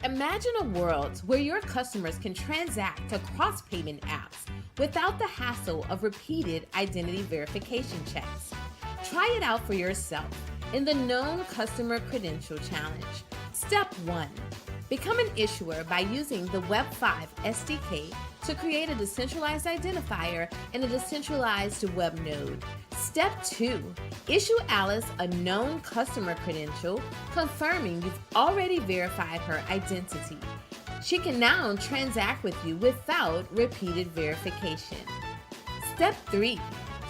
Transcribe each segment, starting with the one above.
Imagine a world where your customers can transact across payment apps without the hassle of repeated identity verification checks. Try it out for yourself in the Known Customer Credential Challenge. Step 1. Become an issuer by using the Web5 SDK to create a decentralized identifier in a decentralized web node. Step 2. Issue Alice a known customer credential confirming you've already verified her identity. She can now transact with you without repeated verification. Step 3.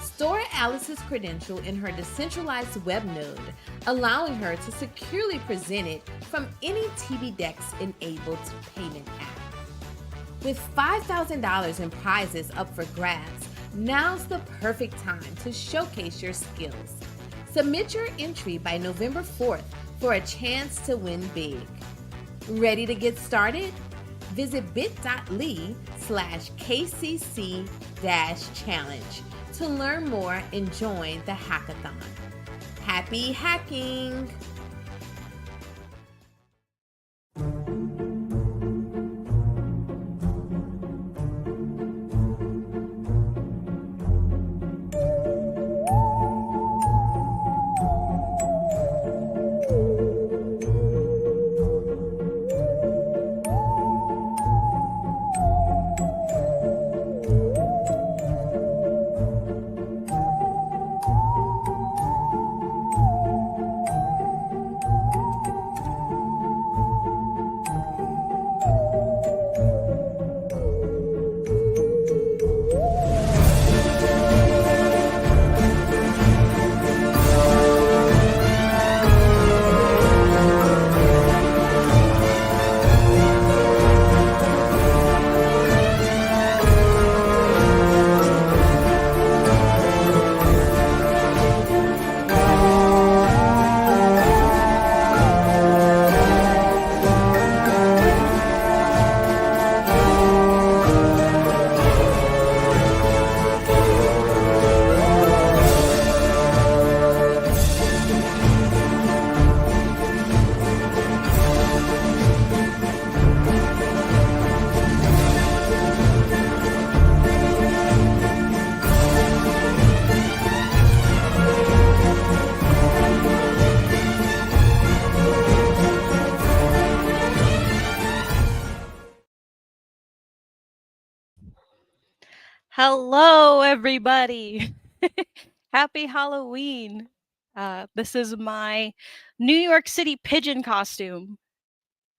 Store Alice's credential in her decentralized web node, allowing her to securely present it from any tbdevs-enabled payment app. With $5,000 in prizes up for grabs, now's the perfect time to showcase your skills. Submit your entry by November 4th for a chance to win big. Ready to get started? Visit bit.ly/KCC-challenge to learn more and join the hackathon. Happy hacking! Hello, everybody. Happy Halloween. This is my New York City pigeon costume.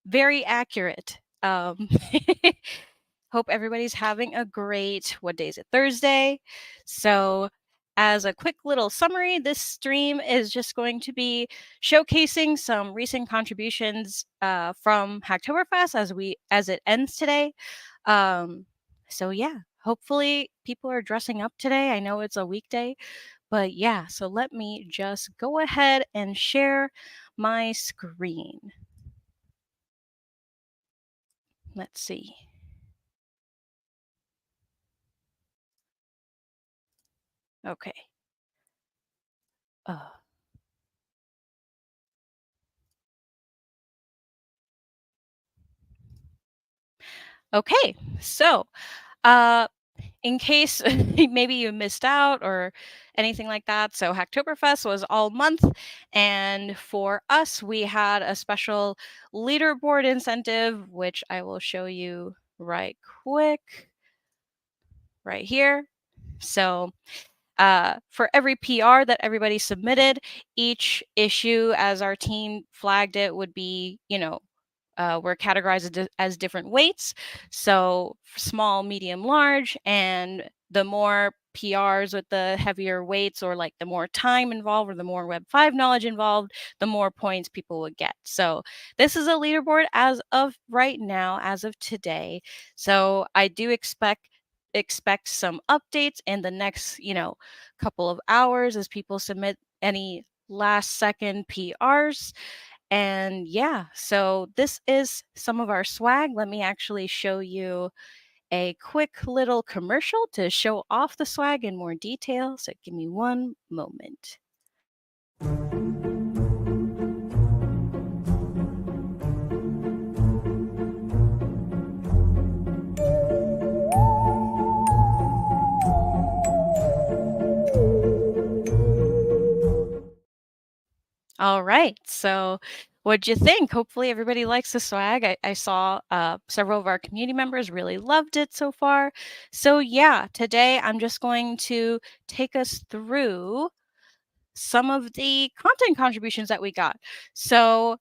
Very accurate. Hope everybody's having a great, what day is it? Thursday. So as a quick little summary, this stream is just going to be showcasing some recent contributions from Hacktoberfest as it ends today. So yeah, hopefully people are dressing up today. I know it's a weekday, but yeah, so let me just go ahead and share my screen. Let's see. Okay. Okay, so in case maybe you missed out or anything like that, so Hacktoberfest was all month, and for us, we had a special leaderboard incentive, which I will show you right quick, right here. So for every PR that everybody submitted, each issue, as our team flagged it, would be, were categorized as different weights. So small, medium, large, and the more PRs with the heavier weights, or like the more time involved or the more Web5 knowledge involved, the more points people would get. So this is a leaderboard as of right now, as of today. So I do expect some updates in the next, couple of hours as people submit any last second PRs. And yeah, so this is some of our swag. Let me actually show you a quick little commercial to show off the swag in more detail. So give me one moment. All right. So, what'd you think? Hopefully, everybody likes the swag. I saw several of our community members really loved it so far. So, yeah, today I'm just going to take us through some of the content contributions that we got. So,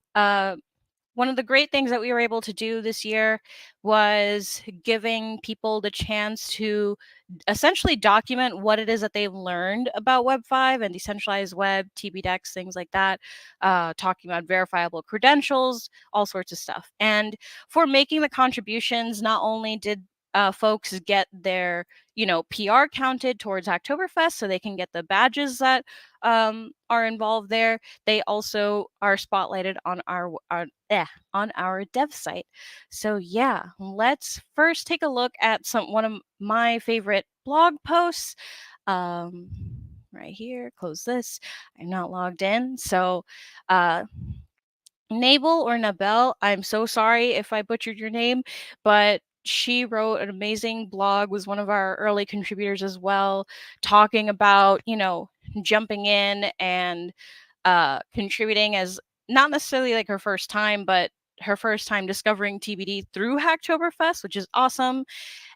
one of the great things that we were able to do this year was giving people the chance to essentially document what it is that they've learned about Web 5 and decentralized web, tbdevs, things like that, talking about verifiable credentials, all sorts of stuff. And for making the contributions, not only did folks get their PR counted towards Hacktoberfest so they can get the badges that are involved there, they also are spotlighted on our dev site. So yeah, let's first take a look at one of my favorite blog posts. Right here, close this. I'm not logged in. So Nabel or Nabel, I'm so sorry if I butchered your name, but she wrote an amazing blog, was one of our early contributors as well, talking about, jumping in and contributing as not necessarily like her first time, but her first time discovering TBD through Hacktoberfest, which is awesome,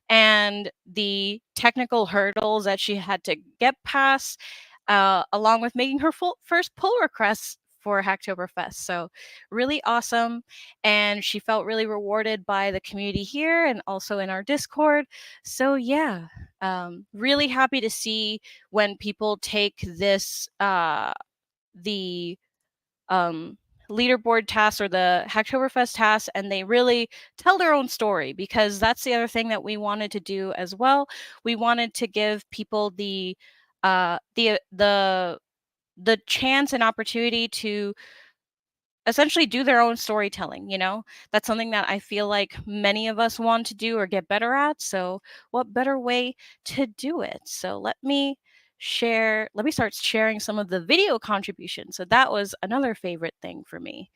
and the technical hurdles that she had to get past, along with making her first pull requests for Hacktoberfest. So really awesome. And she felt really rewarded by the community here and also in our Discord. So yeah, really happy to see when people take this, the leaderboard tasks or the Hacktoberfest tasks, and they really tell their own story, because that's the other thing that we wanted to do as well. We wanted to give people the chance and opportunity to essentially do their own storytelling. That's something that I feel like many of us want to do or get better at. So what better way to do it? So let me start sharing some of the video contributions. So that was another favorite thing for me,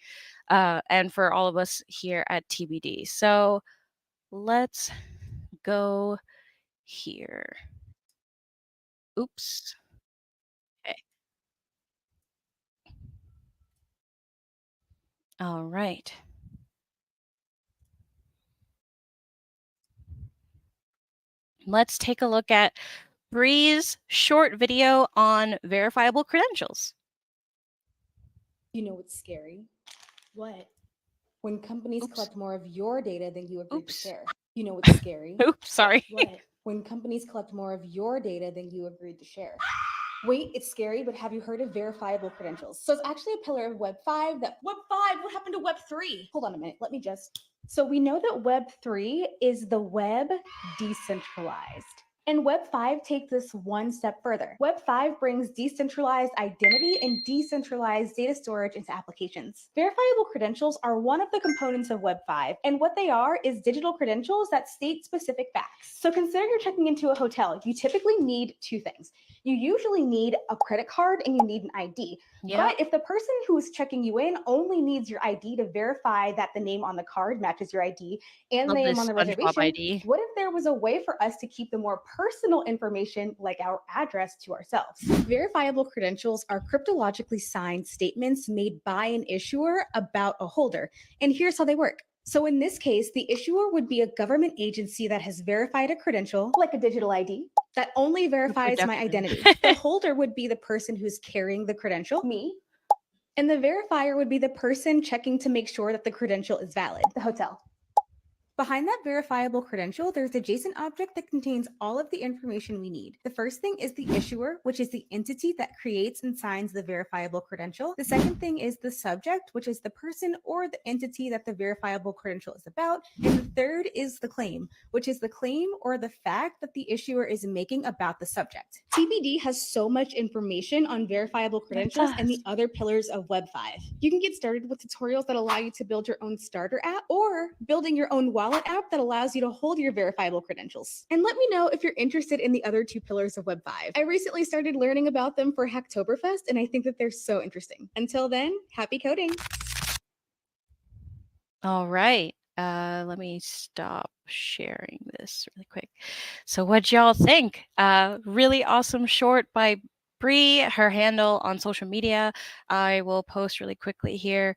and for all of us here at TBD. So let's go here. Oops. Okay. All right. Let's take a look at Bree's short video on verifiable credentials. You know what's scary? What? When companies Oops. collect more of your data than you agreed to Oops. share. You know what's scary? Oops, sorry. What? When companies collect more of your data than you agreed to share. Wait, it's scary, but have you heard of verifiable credentials? So it's actually a pillar of Web 5 that Web 5? What happened to Web 3? hold on a minute, let me just. So we know that Web 3 is the web decentralized. And Web 5 takes this one step further. Web 5 brings decentralized identity and decentralized data storage into applications. Verifiable credentials are one of the components of Web 5, and what they are is digital credentials that state specific facts. So consider you're checking into a hotel. You typically need two things. You usually need a credit card and you need an ID. Yeah. But if the person who's checking you in only needs your ID to verify that the name on the card matches your ID and Love the name this on the SpongeBob reservation, ID. what if there was a way for us to keep the more personal information, like our address, to ourselves? Verifiable credentials are cryptologically signed statements made by an issuer about a holder. And here's how they work. So in this case, the issuer would be a government agency that has verified a credential, like a digital ID, that only verifies my identity. The holder would be the person who's carrying the credential, me, and the verifier would be the person checking to make sure that the credential is valid, the hotel. Behind that verifiable credential, there's an adjacent object that contains all of the information we need. The first thing is the issuer, which is the entity that creates and signs the verifiable credential. The second thing is the subject, which is the person or the entity that the verifiable credential is about. And the third is the claim, which is the claim or the fact that the issuer is making about the subject. TBD has so much information on verifiable credentials and the other pillars of Web 5. You can get started with tutorials that allow you to build your own starter app or building your own wallet app that allows you to hold your verifiable credentials. And let me know if you're interested in the other two pillars of Web 5. I recently started learning about them for Hacktoberfest, and I think that they're so interesting. Until then, happy coding. All right. Let me stop sharing this really quick. So what'd y'all think? Really awesome short by Bree, her handle on social media, I will post really quickly here.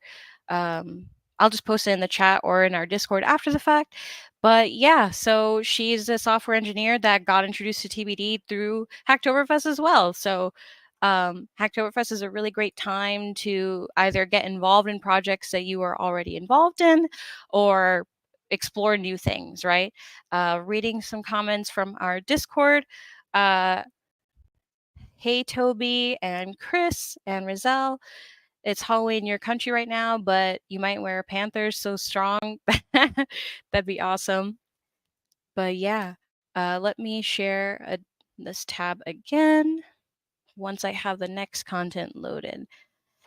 I'll just post it in the chat or in our Discord after the fact. But yeah, so she's a software engineer that got introduced to TBD through Hacktoberfest as well. So Hacktoberfest is a really great time to either get involved in projects that you are already involved in or explore new things, right? Reading some comments from our Discord. Hey, Toby and Chris and Rizal. It's Halloween in your country right now, but you might wear Panthers so strong. That'd be awesome. But yeah, let me share this tab again once I have the next content loaded.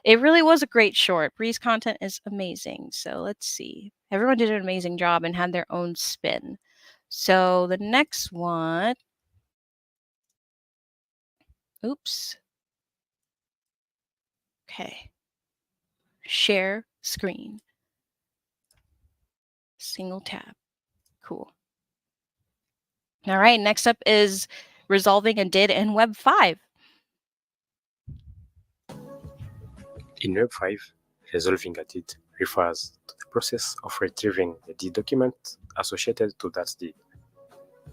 It really was a great short. Bree's content is amazing. So let's see. Everyone did an amazing job and had their own spin. So the next one. Oops. Okay. Share screen. Single tab. Cool. All right, next up is resolving a did in Web 5. In Web 5, resolving a did refers to the process of retrieving the did document associated to that did.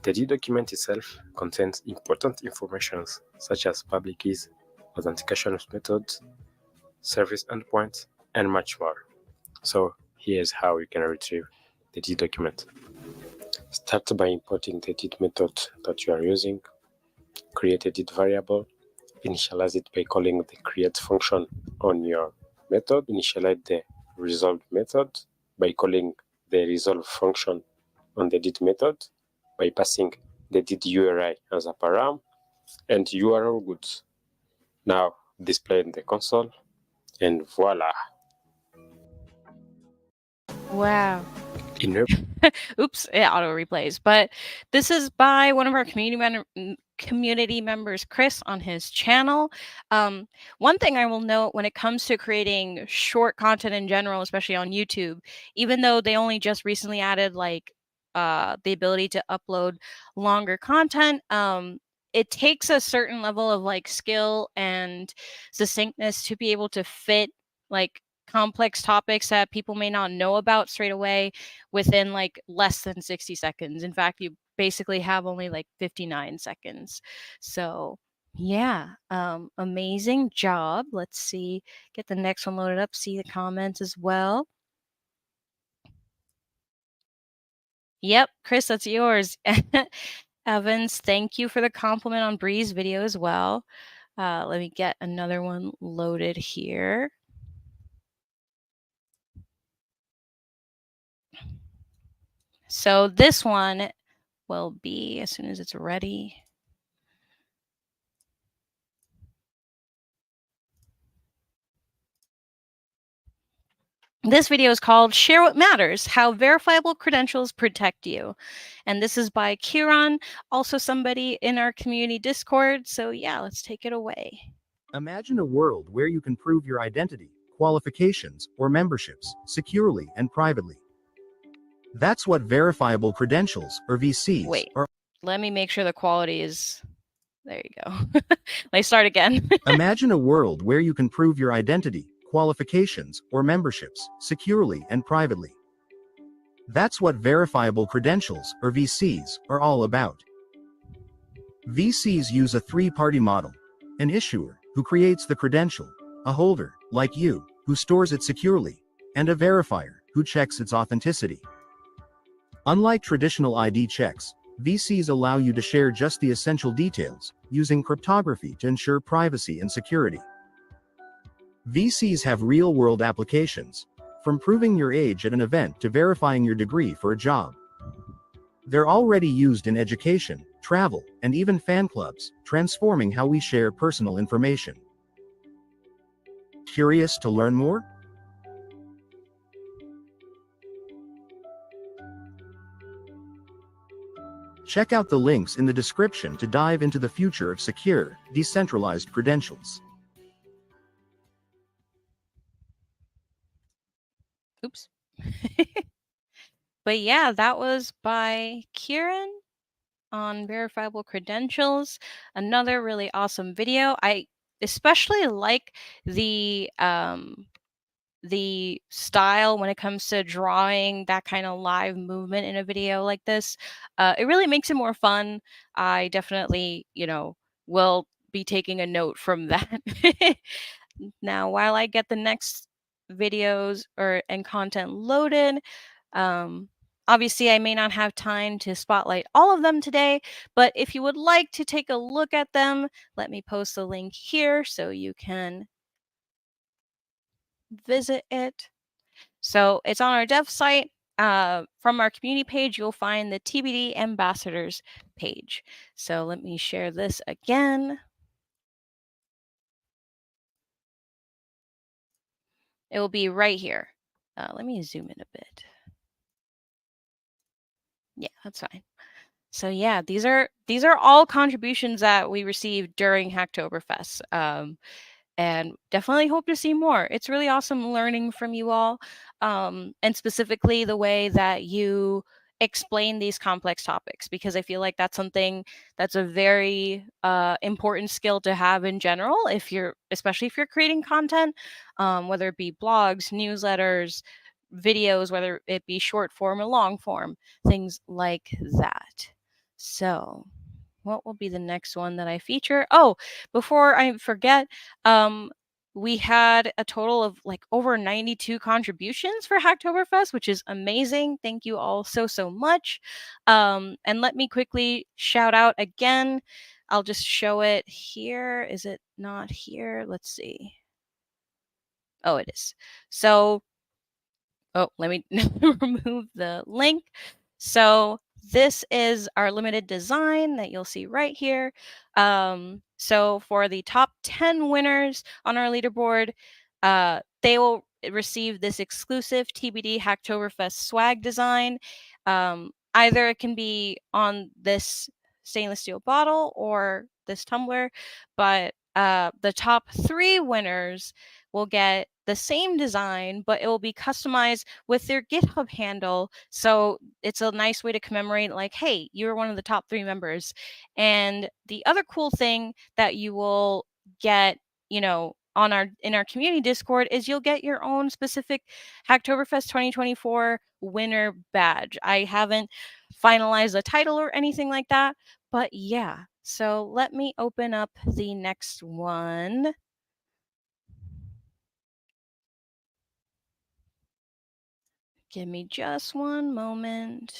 The did document itself contains important information such as public keys, authentication methods, service endpoints, and much more. So here's how you can retrieve the did document. Start by importing the did method that you are using. Create a did variable. Initialize it by calling the create function on your method. Initialize the resolve method by calling the resolve function on the did method by passing the did URI as a param, and you are all good. Now display in the console, and voila. Wow. In Web Oops, it auto replays. But this is by one of our community members, Chris, on his channel. One thing I will note when it comes to creating short content in general, especially on YouTube, even though they only just recently added like the ability to upload longer content, it takes a certain level of like skill and succinctness to be able to fit like complex topics that people may not know about straight away within like less than 60 seconds. In fact, you basically have only like 59 seconds. So yeah, amazing job. Let's see, get the next one loaded up, see the comments as well. Yep, Chris, that's yours. Evans, thank you for the compliment on Bree's video as well. Let me get another one loaded here. So this one will be as soon as it's ready. This video is called Share What Matters, How Verifiable Credentials Protect You. And this is by Kieran, also somebody in our community Discord. So yeah, let's take it away. Imagine a world where you can prove your identity, qualifications, or memberships securely and privately. That's what verifiable credentials, or VCs, are. Let me make sure the quality is... There you go. Let me start again. Imagine a world where you can prove your identity, qualifications, or memberships securely and privately. That's what verifiable credentials, or VCs, are all about. VCs use a three-party model: an issuer, who creates the credential; a holder, like you, who stores it securely; and a verifier, who checks its authenticity. Unlike traditional ID checks, VCs allow you to share just the essential details, using cryptography to ensure privacy and security. VCs have real-world applications, from proving your age at an event to verifying your degree for a job. They're already used in education, travel, and even fan clubs, transforming how we share personal information. Curious to learn more? Check out the links in the description to dive into the future of secure, decentralized credentials. Oops. But yeah, that was by Kieran on verifiable credentials. Another really awesome video. I especially like the style when it comes to drawing that kind of live movement in a video like this. It really makes it more fun. I definitely, will be taking a note from that. Now, while I get the next videos and content loaded, obviously I may not have time to spotlight all of them today, but if you would like to take a look at them, let me post the link here so you can visit it. So it's on our dev site. From our community page, you'll find the TBD ambassadors page. So let me share this again. It will be right here. Let me zoom in a bit. Yeah, that's fine. So yeah, these are all contributions that we received during Hacktoberfest. And definitely hope to see more. It's really awesome learning from you all, and specifically the way that you explain these complex topics, because I feel like that's something that's a very important skill to have in general, especially if you're creating content, whether it be blogs, newsletters, videos, whether it be short form or long form, things like that. So what will be the next one that I feature? Oh, before I forget, we had a total of like over 92 contributions for Hacktoberfest, which is amazing. Thank you all so much. And let me quickly shout out again. I'll just show it here. Is it not here? Let's see. Oh, it is. So, let me remove the link. So this is our limited design that you'll see right here. So for the top 10 winners on our leaderboard, they will receive this exclusive TBD Hacktoberfest swag design. Either it can be on this stainless steel bottle or this tumbler, but the top 3 winners will get the same design, but it will be customized with their GitHub handle. So it's a nice way to commemorate, like, hey, you're one of the top 3 members. And the other cool thing that you will get, in our community Discord is you'll get your own specific Hacktoberfest 2024 winner badge. I haven't finalized the title or anything like that, but yeah. So let me open up the next one. Give me just one moment.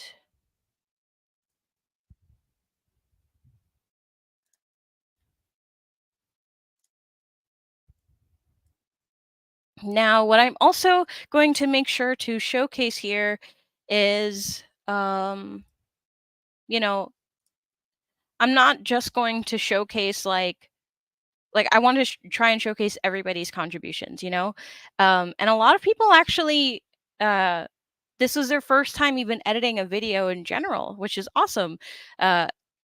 Now, what I'm also going to make sure to showcase here is, I'm not just going to showcase like I want to try and showcase everybody's contributions, and a lot of people actually, this was their first time even editing a video in general, which is awesome.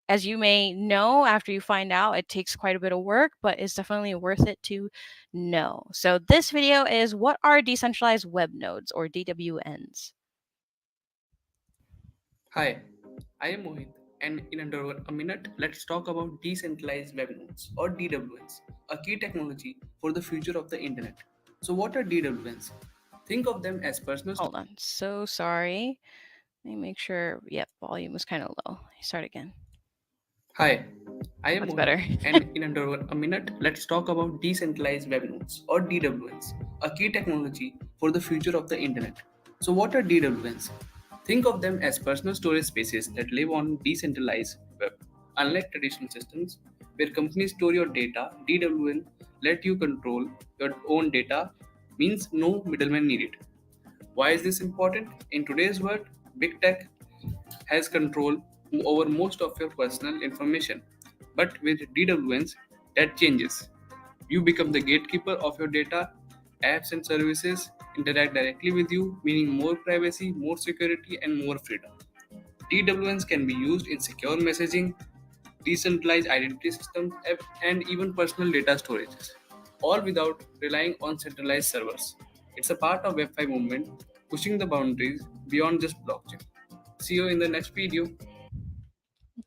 As you may know, after you find out, it takes quite a bit of work, but it's definitely worth it to know. So this video is what are decentralized web nodes, or DWNs? Hi, I am Mohit, and in under a minute, let's talk about decentralized web nodes, or DWNs, a key technology for the future of the internet. So, what are DWNs? Think of them as personal. Hold on. So sorry. Let me make sure. Yep, volume was kind of low. Start again. Hi, I am That's Mohit, better. and in under a minute, let's talk about decentralized web nodes, or DWNs, a key technology for the future of the internet. So, what are DWNs? Think of them as personal storage spaces that live on decentralized web. Unlike traditional systems where companies store your data, DWN let you control your own data, means no middleman needed. Why is this important? In today's world, big tech has control over most of your personal information. But with DWNs, that changes. You become the gatekeeper of your data. Apps and services interact directly with you, meaning more privacy, more security, and more freedom. DWNs can be used in secure messaging, decentralized identity systems, and even personal data storages, all without relying on centralized servers. It's a part of Web5 movement, pushing the boundaries beyond just blockchain. See you in the next video.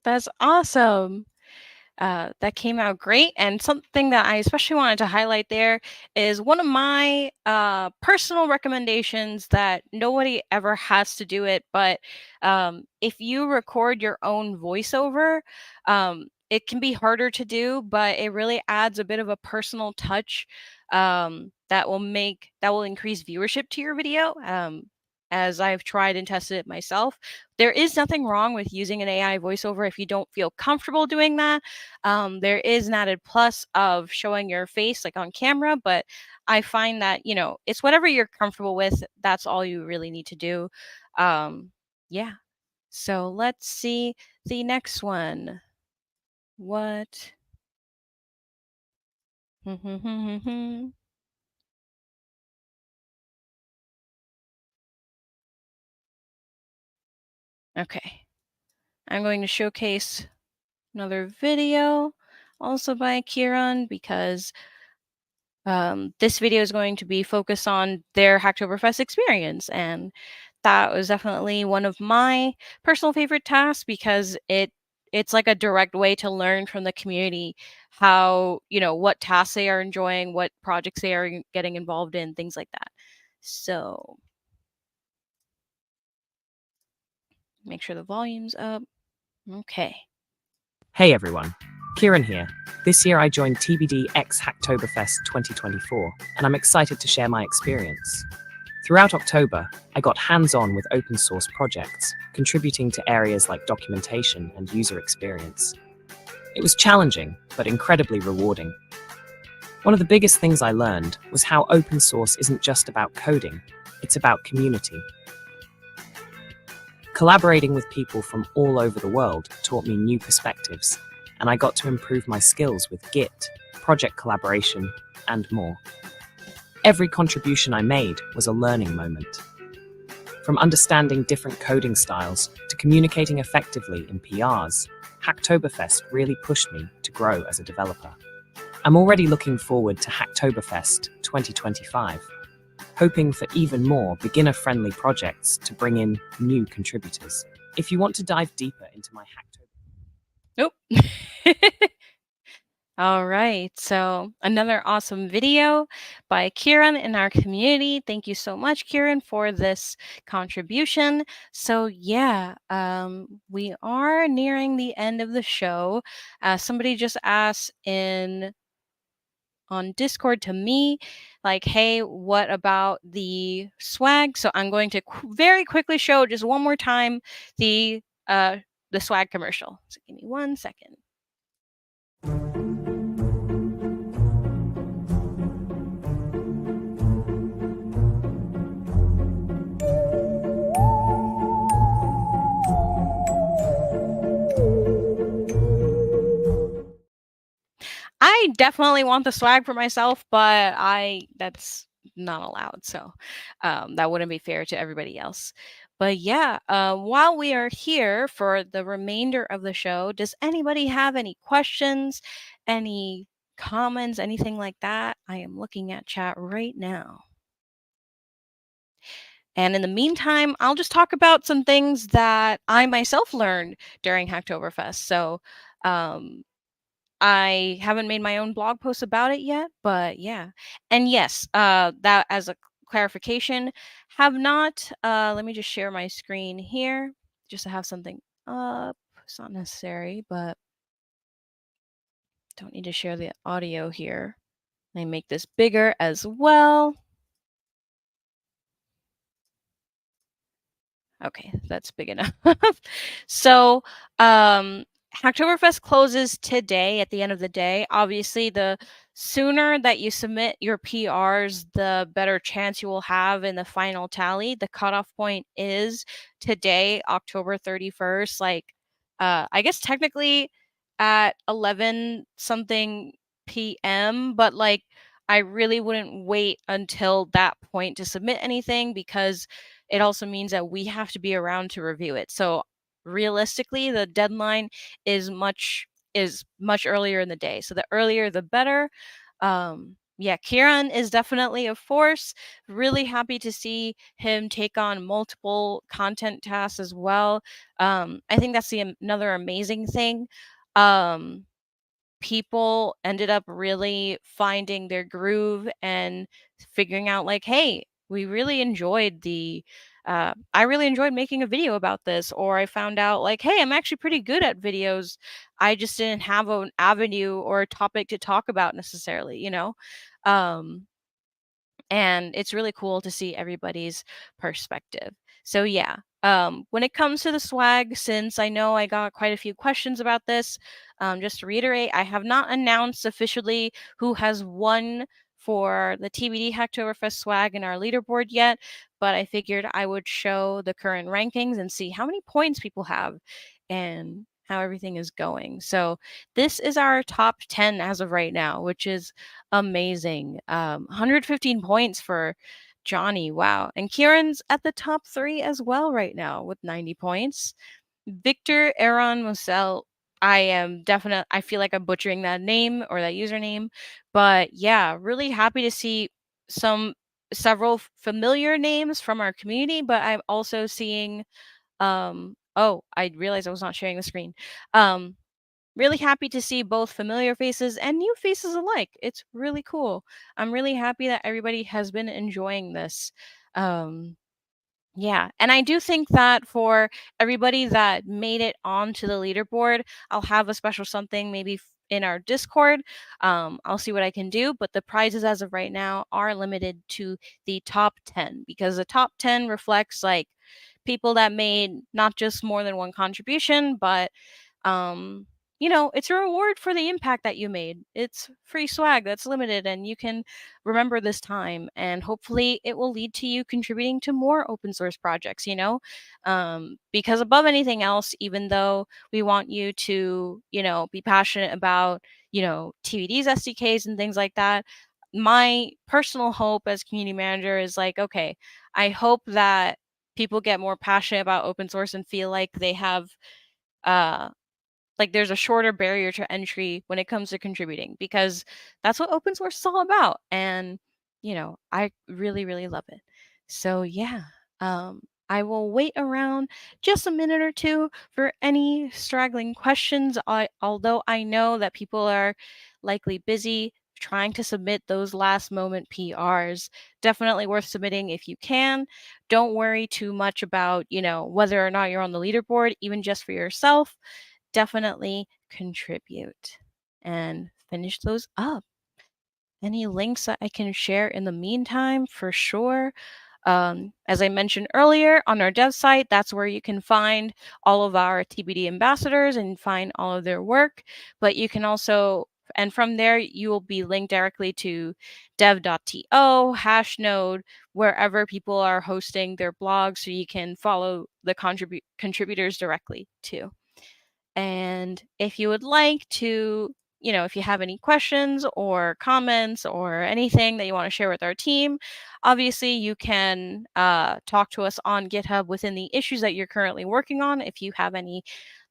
That's awesome. That came out great. And something that I especially wanted to highlight there is one of my personal recommendations that nobody ever has to do it. But if you record your own voiceover, it can be harder to do, but it really adds a bit of a personal touch that will increase viewership to your video. As I've tried and tested it myself, there is nothing wrong with using an AI voiceover if you don't feel comfortable doing that. There is an added plus of showing your face like on camera, but I find that, it's whatever you're comfortable with. That's all you really need to do. Yeah. So let's see the next one. What? Okay. I'm going to showcase another video also by Kieran because this video is going to be focused on their Hacktoberfest experience. And that was definitely one of my personal favorite tasks because it's like a direct way to learn from the community how, what tasks they are enjoying, what projects they are getting involved in, things like that. So make sure the volume's up. Okay. Hey everyone, Kieran here. This year I joined tbdevs Hacktoberfest 2024, and I'm excited to share my experience. Throughout October, I got hands-on with open source projects, contributing to areas like documentation and user experience. It was challenging, but incredibly rewarding. One of the biggest things I learned was how open source isn't just about coding, it's about community. Collaborating with people from all over the world taught me new perspectives, and I got to improve my skills with Git, project collaboration, and more. Every contribution I made was a learning moment. From understanding different coding styles to communicating effectively in PRs, Hacktoberfest really pushed me to grow as a developer. I'm already looking forward to Hacktoberfest 2025. Hoping for even more beginner-friendly projects to bring in new contributors. If you want to dive deeper into my Hacktober... Nope. All right. So another awesome video by Kieran in our community. Thank you so much, Kieran, for this contribution. So yeah, we are nearing the end of the show. Somebody just asked on Discord to me, like, hey, what about the swag? So I'm going to very quickly show just one more time the swag commercial. So give me 1 second. I definitely want the swag for myself, but that's not allowed. So that wouldn't be fair to everybody else. But yeah, while we are here for the remainder of the show, does anybody have any questions, any comments, anything like that? I am looking at chat right now. And in the meantime, I'll just talk about some things that I myself learned during Hacktoberfest. So I haven't made my own blog post about it yet, but yeah. And yes, that as a clarification, have not, let me just share my screen here just to have something up. It's not necessary, but don't need to share the audio here. Let me make this bigger as well. Okay, that's big enough. So, Hacktoberfest closes today at the end of the day. Obviously, the sooner that you submit your PRs, the better chance you will have in the final tally. The cutoff point is today, October 31st. I guess technically at 11 something p.m., but I really wouldn't wait until that point to submit anything because it also means that we have to be around to review it. So realistically, the deadline is much earlier in the day. So the earlier, the better. yeah, Kieran is definitely a force. Really happy to see him take on multiple content tasks as well. I think that's another amazing thing. People ended up really finding their groove and figuring out like, hey, we really enjoyed I really enjoyed making a video about this, or I found out like, hey, I'm actually pretty good at videos. I just didn't have an avenue or a topic to talk about necessarily, Um, and it's really cool to see everybody's perspective. So yeah, when it comes to the swag, since I know I got quite a few questions about this, just to reiterate, I have not announced officially who has won for the TBD Hacktoberfest swag in our leaderboard yet, but I figured I would show the current rankings and see how many points people have and how everything is going. So this is our top 10 as of right now, which is amazing. 115 points for Johnny. Wow. And Kieran's at the top 3 as well right now with 90 points. Victor Aaron Mosel. I feel like I'm butchering that name or that username. But yeah, really happy to see several familiar names from our community, but I'm also seeing oh, I realized I was not sharing the screen. Really happy to see both familiar faces and new faces alike. It's really cool. I'm really happy that everybody has been enjoying this. Um, yeah, and I do think that for everybody that made it onto the leaderboard, I'll have a special something maybe in our Discord. I'll see what I can do, but the prizes as of right now are limited to the top 10 because the top 10 reflects like people that made not just more than one contribution, but um it's a reward for the impact that you made. It's free swag that's limited and you can remember this time, and hopefully it will lead to you contributing to more open source projects, because above anything else, even though we want you to be passionate about TVD's SDKs and things like that, my personal hope as community manager is like, okay, I hope that people get more passionate about open source and feel like they have uh like there's a shorter barrier to entry when it comes to contributing, because that's what open source is all about. And I really really love it. So yeah, I will wait around just a minute or two for any straggling questions. Although I know that people are likely busy trying to submit those last moment PRs. Definitely worth submitting if you can. Don't worry too much about whether or not you're on the leaderboard, even just for yourself. Definitely contribute and finish those up. Any links that I can share in the meantime, for sure. As I mentioned earlier, on our dev site, that's where you can find all of our TBD ambassadors and find all of their work. But you can also, and from there, you will be linked directly to dev.to, Hashnode, wherever people are hosting their blogs, so you can follow the contributors directly too. And if you would like to, if you have any questions or comments or anything that you want to share with our team, obviously you can talk to us on GitHub within the issues that you're currently working on if you have any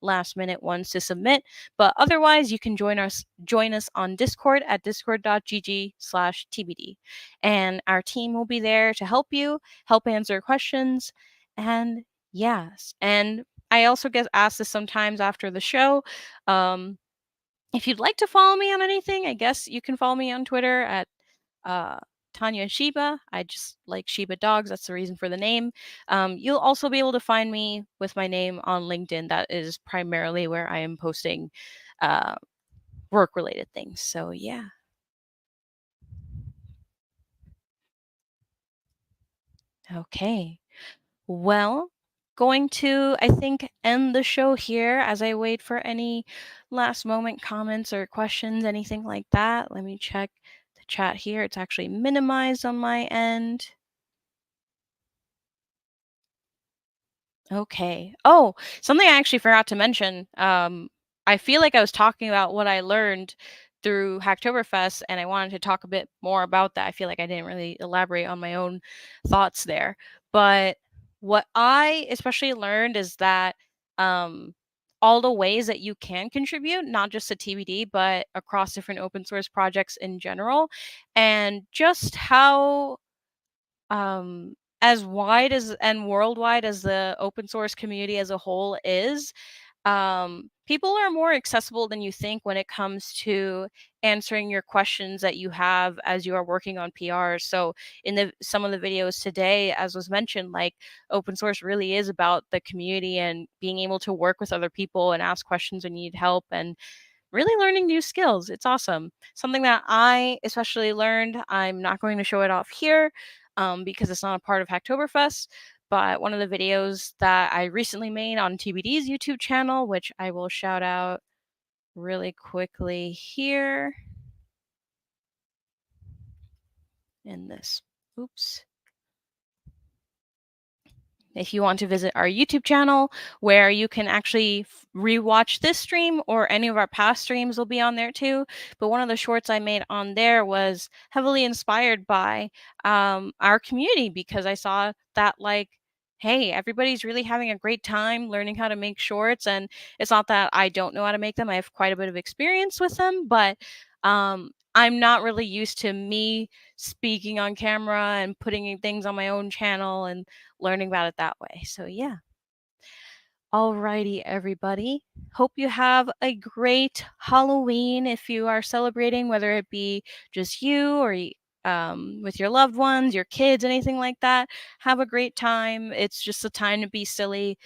last minute ones to submit. But otherwise, you can join us on Discord at discord.gg/tbd. And our team will be there to help answer questions. And yes, and I also get asked this sometimes after the show. If you'd like to follow me on anything, I guess you can follow me on Twitter at uh, Tania Shiba. I just like Shiba dogs. That's the reason for the name. You'll also be able to find me with my name on LinkedIn. That is primarily where I am posting work-related things. So yeah. Okay. Well, going to, I think, end the show here as I wait for any last moment comments or questions, anything like that. Let me check the chat here. It's actually minimized on my end. Okay. Oh, something I actually forgot to mention. I feel like I was talking about what I learned through Hacktoberfest, and I wanted to talk a bit more about that. I feel like I didn't really elaborate on my own thoughts there. But what I especially learned is that all the ways that you can contribute, not just to TBD, but across different open source projects in general, and just how as wide as and worldwide as the open source community as a whole is, people are more accessible than you think when it comes to answering your questions that you have as you are working on PRs. So in some of the videos today, as was mentioned, like open source really is about the community and being able to work with other people and ask questions when you need help and really learning new skills. It's awesome. Something that I especially learned, I'm not going to show it off here because it's not a part of Hacktoberfest, but one of the videos that I recently made on TBD's YouTube channel, which I will shout out really quickly here in this. Oops. If you want to visit our YouTube channel, where you can actually rewatch this stream or any of our past streams will be on there too. But one of the shorts I made on there was heavily inspired by our community, because I saw that, like, hey, everybody's really having a great time learning how to make shorts. And it's not that I don't know how to make them. I have quite a bit of experience with them, but I'm not really used to me speaking on camera and putting things on my own channel and learning about it that way. So yeah. Alrighty, everybody. Hope you have a great Halloween if you are celebrating, whether it be just you or with your loved ones, your kids, anything like that. Have a great time. It's just a time to be silly.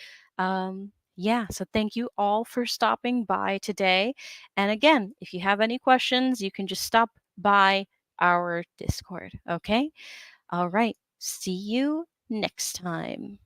Yeah, so thank you all for stopping by today. And again, if you have any questions, you can just stop by our Discord. Okay? All right. See you next time.